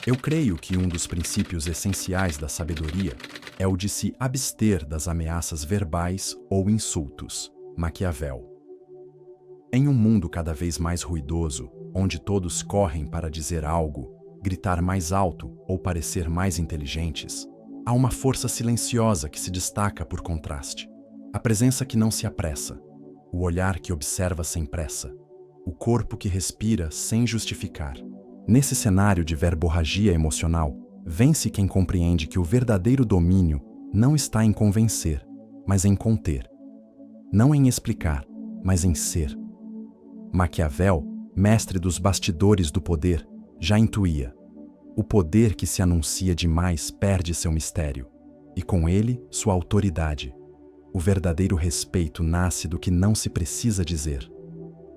Eu creio que um dos princípios essenciais da sabedoria é o de se abster das ameaças verbais ou insultos. Maquiavel. Em um mundo cada vez mais ruidoso, onde todos correm para dizer algo, gritar mais alto ou parecer mais inteligentes, há uma força silenciosa que se destaca por contraste. A presença que não se apressa, o olhar que observa sem pressa, o corpo que respira sem justificar. Nesse cenário de verborragia emocional, vence quem compreende que o verdadeiro domínio não está em convencer, mas em conter. Não em explicar, mas em ser. Maquiavel, mestre dos bastidores do poder, já intuía: o poder que se anuncia demais perde seu mistério, e com ele sua autoridade. O verdadeiro respeito nasce do que não se precisa dizer.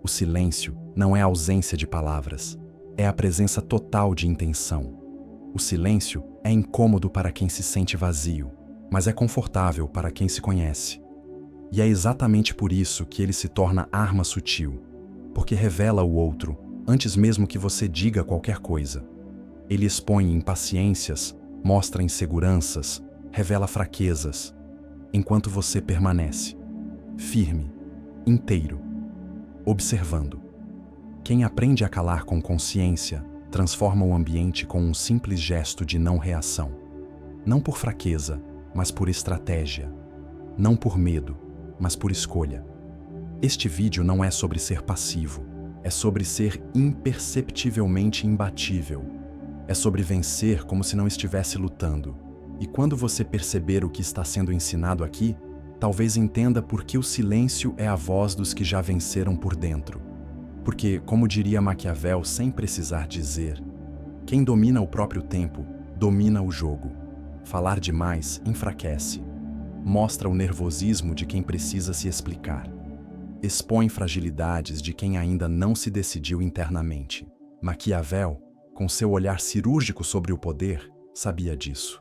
O silêncio não é ausência de palavras, é a presença total de intenção. O silêncio é incômodo para quem se sente vazio, mas é confortável para quem se conhece. E é exatamente por isso que ele se torna arma sutil, porque revela o outro antes mesmo que você diga qualquer coisa. Ele expõe impaciências, mostra inseguranças, revela fraquezas, enquanto você permanece, firme, inteiro, observando. Quem aprende a calar com consciência transforma o ambiente com um simples gesto de não reação. Não por fraqueza, mas por estratégia. Não por medo, mas por escolha. Este vídeo não é sobre ser passivo, é sobre ser imperceptivelmente imbatível. É sobre vencer como se não estivesse lutando. E quando você perceber o que está sendo ensinado aqui, talvez entenda por que o silêncio é a voz dos que já venceram por dentro. Porque, como diria Maquiavel sem precisar dizer, quem domina o próprio tempo, domina o jogo. Falar demais enfraquece. Mostra o nervosismo de quem precisa se explicar. Expõe fragilidades de quem ainda não se decidiu internamente. Maquiavel, com seu olhar cirúrgico sobre o poder, sabia disso.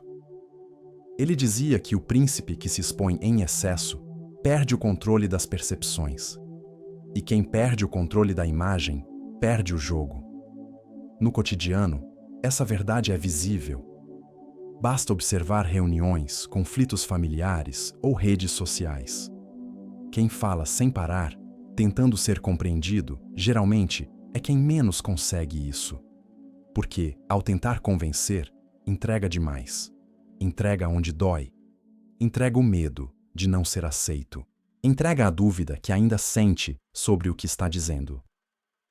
Ele dizia que o príncipe que se expõe em excesso perde o controle das percepções. E quem perde o controle da imagem, perde o jogo. No cotidiano, essa verdade é visível. Basta observar reuniões, conflitos familiares ou redes sociais. Quem fala sem parar, tentando ser compreendido, geralmente é quem menos consegue isso. Porque, ao tentar convencer, entrega demais. Entrega onde dói. Entrega o medo de não ser aceito. Entrega a dúvida que ainda sente sobre o que está dizendo.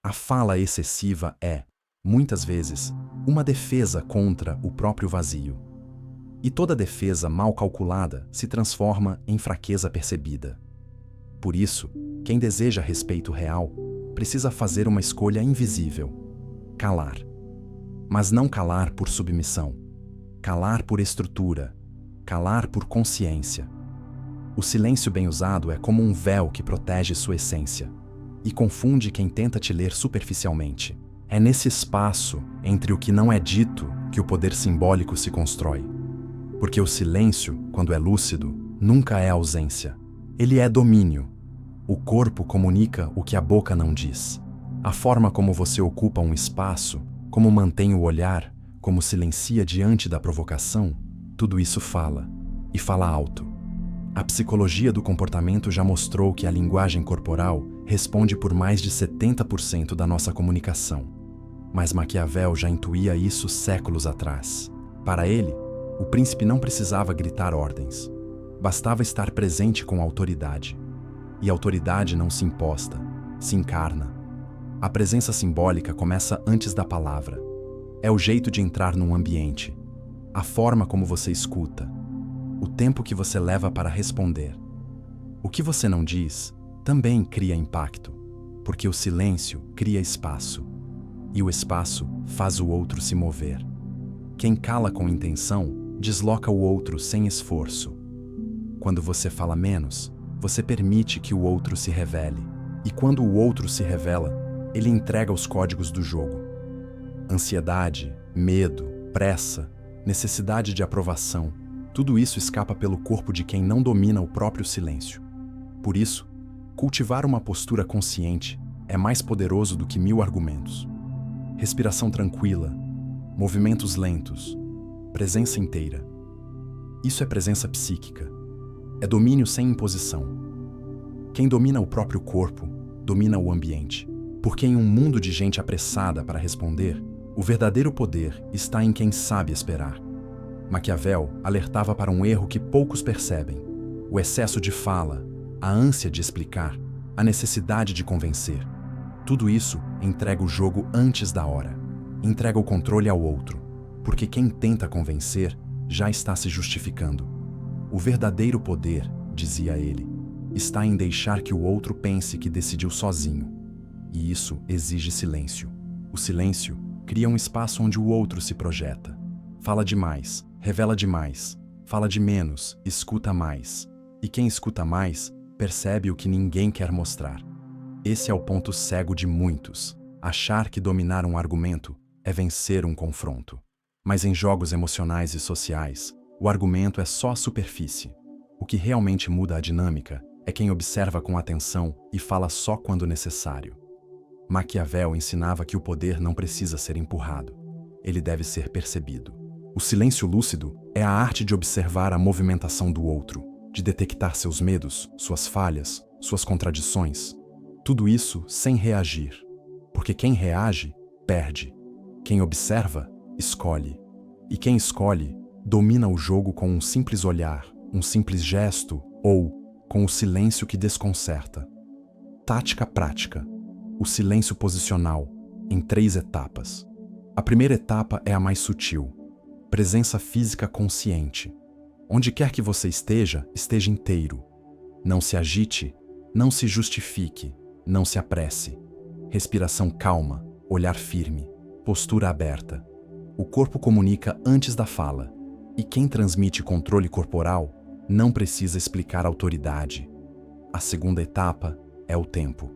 A fala excessiva é, muitas vezes, uma defesa contra o próprio vazio. E toda defesa mal calculada se transforma em fraqueza percebida. Por isso, quem deseja respeito real precisa fazer uma escolha invisível: calar. Mas não calar por submissão. Calar por estrutura. Calar por consciência. O silêncio bem usado é como um véu que protege sua essência e confunde quem tenta te ler superficialmente. É nesse espaço entre o que não é dito que o poder simbólico se constrói. Porque o silêncio, quando é lúcido, nunca é ausência. Ele é domínio. O corpo comunica o que a boca não diz. A forma como você ocupa um espaço, como mantém o olhar, como silencia diante da provocação, tudo isso fala, e fala alto. A psicologia do comportamento já mostrou que a linguagem corporal responde por mais de 70% da nossa comunicação. Mas Maquiavel já intuía isso séculos atrás. Para ele, o príncipe não precisava gritar ordens. Bastava estar presente com autoridade. E autoridade não se imposta, se encarna. A presença simbólica começa antes da palavra. É o jeito de entrar num ambiente, a forma como você escuta, o tempo que você leva para responder. O que você não diz também cria impacto, porque o silêncio cria espaço, e o espaço faz o outro se mover. Quem cala com intenção desloca o outro sem esforço. Quando você fala menos, você permite que o outro se revele, e quando o outro se revela, ele entrega os códigos do jogo. Ansiedade, medo, pressa, necessidade de aprovação, tudo isso escapa pelo corpo de quem não domina o próprio silêncio. Por isso, cultivar uma postura consciente é mais poderoso do que 1000 argumentos. Respiração tranquila, movimentos lentos, presença inteira. Isso é presença psíquica. É domínio sem imposição. Quem domina o próprio corpo, domina o ambiente. Porque em um mundo de gente apressada para responder, o verdadeiro poder está em quem sabe esperar. Maquiavel alertava para um erro que poucos percebem: o excesso de fala, a ânsia de explicar, a necessidade de convencer. Tudo isso entrega o jogo antes da hora. Entrega o controle ao outro, porque quem tenta convencer já está se justificando. O verdadeiro poder, dizia ele, está em deixar que o outro pense que decidiu sozinho. E isso exige silêncio. O silêncio cria um espaço onde o outro se projeta. Fala demais, revela demais, fala de menos, escuta mais. E quem escuta mais, percebe o que ninguém quer mostrar. Esse é o ponto cego de muitos. Achar que dominar um argumento é vencer um confronto. Mas em jogos emocionais e sociais, o argumento é só a superfície. O que realmente muda a dinâmica é quem observa com atenção e fala só quando necessário. Maquiavel ensinava que o poder não precisa ser empurrado. Ele deve ser percebido. O silêncio lúcido é a arte de observar a movimentação do outro, de detectar seus medos, suas falhas, suas contradições. Tudo isso sem reagir. Porque quem reage, perde. Quem observa, escolhe. E quem escolhe, domina o jogo com um simples olhar, um simples gesto ou com o silêncio que desconcerta. Tática prática. O silêncio posicional, em 3 etapas. A primeira etapa é a mais sutil. Presença física consciente. Onde quer que você esteja, esteja inteiro. Não se agite, não se justifique, não se apresse. Respiração calma, olhar firme, postura aberta. O corpo comunica antes da fala, e quem transmite controle corporal não precisa explicar autoridade. A segunda etapa é o tempo.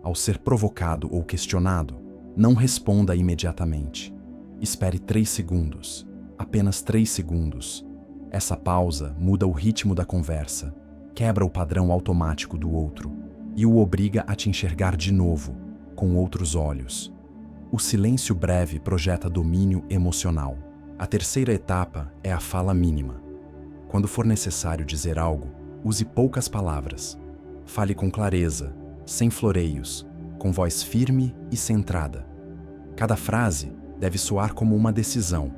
Ao ser provocado ou questionado, não responda imediatamente. Espere 3 segundos, apenas 3 segundos. Essa pausa muda o ritmo da conversa, quebra o padrão automático do outro e o obriga a te enxergar de novo, com outros olhos. O silêncio breve projeta domínio emocional. A terceira etapa é a fala mínima. Quando for necessário dizer algo, use poucas palavras. Fale com clareza, sem floreios, com voz firme e centrada. Cada frase deve soar como uma decisão,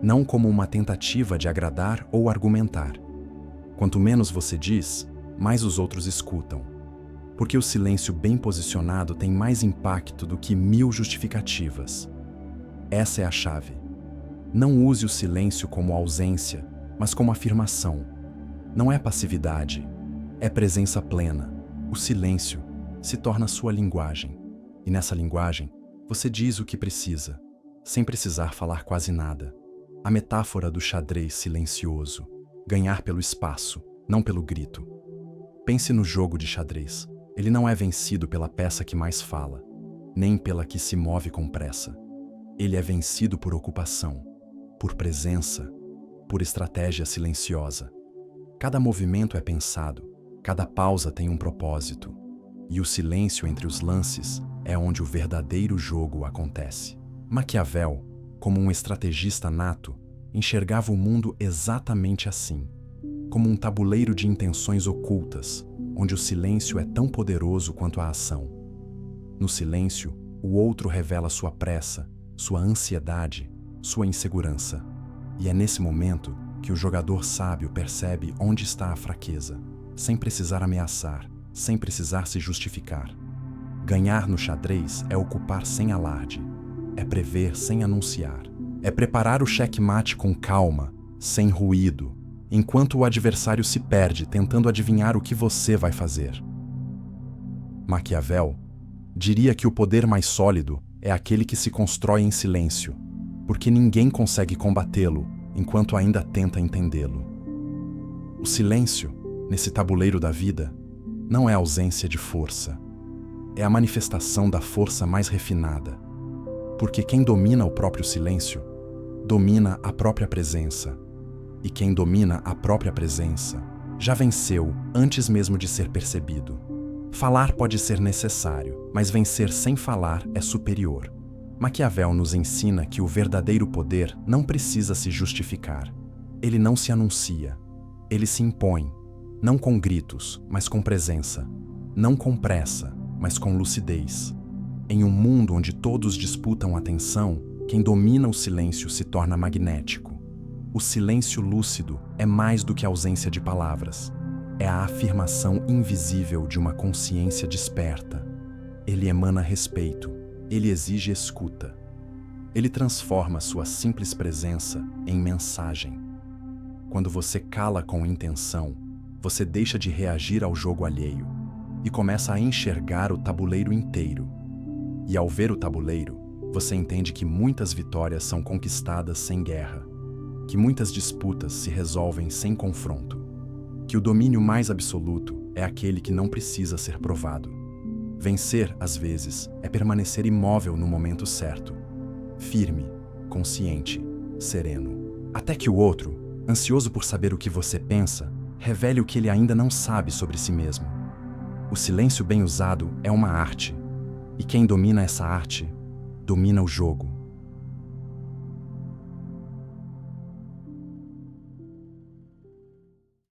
não como uma tentativa de agradar ou argumentar. Quanto menos você diz, mais os outros escutam. Porque o silêncio bem posicionado tem mais impacto do que 1000 justificativas. Essa é a chave. Não use o silêncio como ausência, mas como afirmação. Não é passividade, é presença plena. O silêncio se torna sua linguagem. E nessa linguagem, você diz o que precisa, sem precisar falar quase nada. A metáfora do xadrez silencioso. Ganhar pelo espaço, não pelo grito. Pense no jogo de xadrez. Ele não é vencido pela peça que mais fala, nem pela que se move com pressa. Ele é vencido por ocupação, por presença, por estratégia silenciosa. Cada movimento é pensado, cada pausa tem um propósito. E o silêncio entre os lances é onde o verdadeiro jogo acontece. Maquiavel, como um estrategista nato, enxergava o mundo exatamente assim, como um tabuleiro de intenções ocultas, onde o silêncio é tão poderoso quanto a ação. No silêncio, o outro revela sua pressa, sua ansiedade, sua insegurança. E é nesse momento que o jogador sábio percebe onde está a fraqueza, sem precisar ameaçar, sem precisar se justificar. Ganhar no xadrez é ocupar sem alarde, é prever sem anunciar, é preparar o xeque-mate com calma, sem ruído, enquanto o adversário se perde tentando adivinhar o que você vai fazer. Maquiavel diria que o poder mais sólido é aquele que se constrói em silêncio, porque ninguém consegue combatê-lo enquanto ainda tenta entendê-lo. O silêncio, nesse tabuleiro da vida, não é ausência de força, é a manifestação da força mais refinada, porque quem domina o próprio silêncio, domina a própria presença, e quem domina a própria presença, já venceu antes mesmo de ser percebido. Falar pode ser necessário, mas vencer sem falar é superior. Maquiavel nos ensina que o verdadeiro poder não precisa se justificar. Ele não se anuncia. Ele se impõe, não com gritos, mas com presença. Não com pressa, mas com lucidez. Em um mundo onde todos disputam atenção, quem domina o silêncio se torna magnético. O silêncio lúcido é mais do que a ausência de palavras. É a afirmação invisível de uma consciência desperta. Ele emana respeito. Ele exige escuta. Ele transforma sua simples presença em mensagem. Quando você cala com intenção, você deixa de reagir ao jogo alheio e começa a enxergar o tabuleiro inteiro. E ao ver o tabuleiro, você entende que muitas vitórias são conquistadas sem guerra, que muitas disputas se resolvem sem confronto, que o domínio mais absoluto é aquele que não precisa ser provado. Vencer, às vezes, é permanecer imóvel no momento certo, firme, consciente, sereno, até que o outro, ansioso por saber o que você pensa, revele o que ele ainda não sabe sobre si mesmo. O silêncio bem usado é uma arte, e quem domina essa arte, domina o jogo.